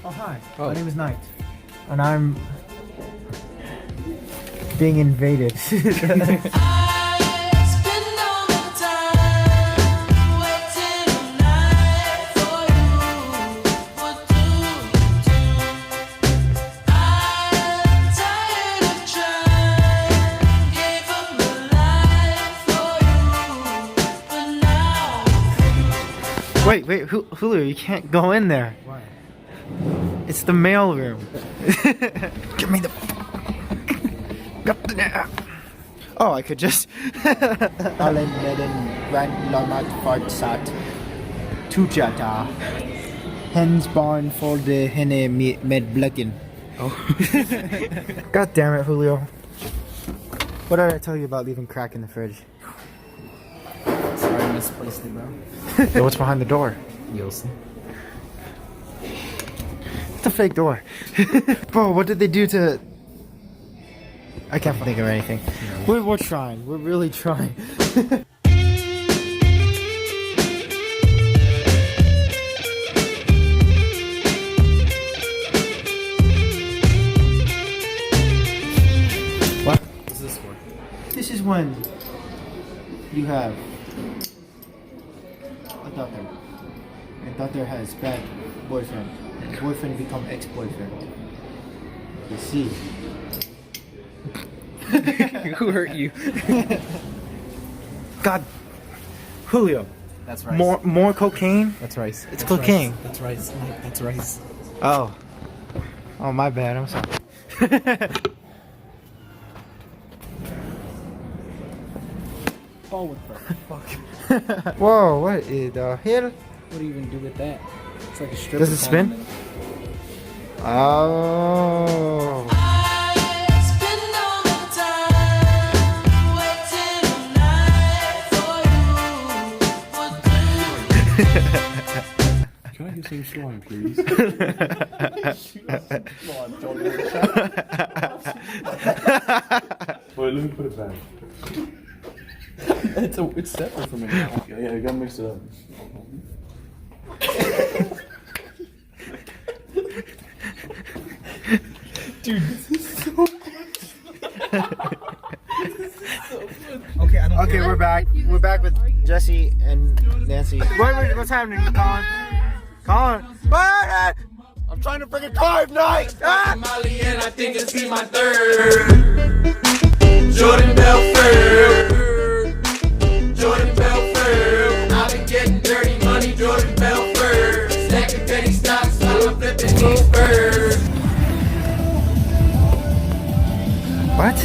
Oh, hi. Oh. My name is Knight. And I'm being invaded. Wait, Hulu, you can't go in there. Why? It's the mail room. Give me the. Oh, I could just. Allen Medden Grand Lamat Fartsat Tujata Hens Barn for the Henne Med Blecken. Oh. God damn it, Julio. What did I tell you about leaving crack in the fridge? Sorry, I misplaced it, bro. Yo, what's behind the door? You'll see. It's a fake door. Bro, what did they do to... I can't think of anything. No. We're trying. We're really trying. What? What's this for? This is when you have a daughter. And daughter has bad boyfriend. And boyfriend become ex-boyfriend. You see. Who hurt you? God, Julio. That's rice. More cocaine. That's rice. It's That's cocaine. Rice. That's rice. That's rice. Oh, my bad. I'm sorry. Oh, what the fuck? Whoa! What is the hell? What do you even do with that? It's like a strip. Does it spin? Oh. Can I get some slime, please? Wait, let me put it back. It's separate from it now. Yeah, you gotta mix it up. Dude, this is so good. Okay, we're back. We're back with Jesse and Nancy. What's happening, Colin? Colin? What? I'm trying to bring a car night. Molly and I think it's be my third. Jordan Belfort. Jordan Belfort. I've been getting dirty money, Jordan Belfort. Stacking penny stocks, I'm flipping these birds. What?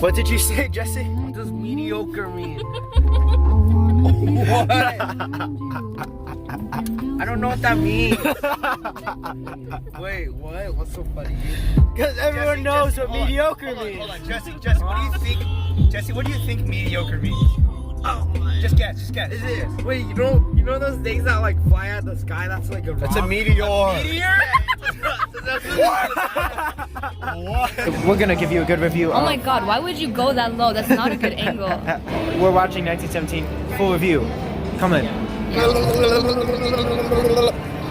What did you say, Jesse? What does mediocre mean? What? I don't know what that means. Wait, what? What's so funny? Because everyone knows what mediocre means. Hold on, Jesse, what do you think? Jesse, what do you think mediocre means? Oh my. Just guess. Is it? Wait, you know those things that like fly out the sky? That's like a That's a rock? meteor. Meteor? We're gonna give you a good review. Oh my god, why would you go that low? That's not a good angle. We're watching 1917 full review. Come in.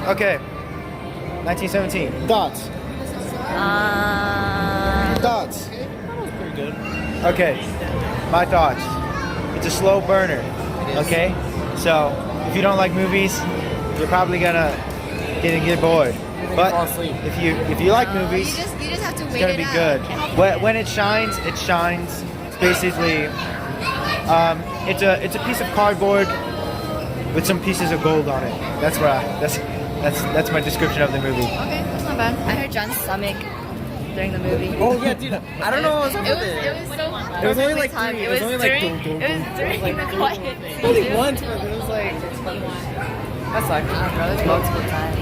Okay. 1917. Thoughts. Thoughts. Pretty good. Okay. My thoughts. It's a slow burner. Okay. So if you don't like movies, you're probably gonna get bored. But if you like movies, You just have to wait it's gonna be good. When it shines, it shines. It's basically, it's a piece of cardboard with some pieces of gold on it. That's my description of the movie. Okay, that's not bad. I heard John's stomach during the movie. Oh yeah, dude. I don't know what was up with it. It was so It was only like time. three. It was only during, like it was during the quiet scene. only once, but it was like that's like Bro, there's multiple times.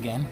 again.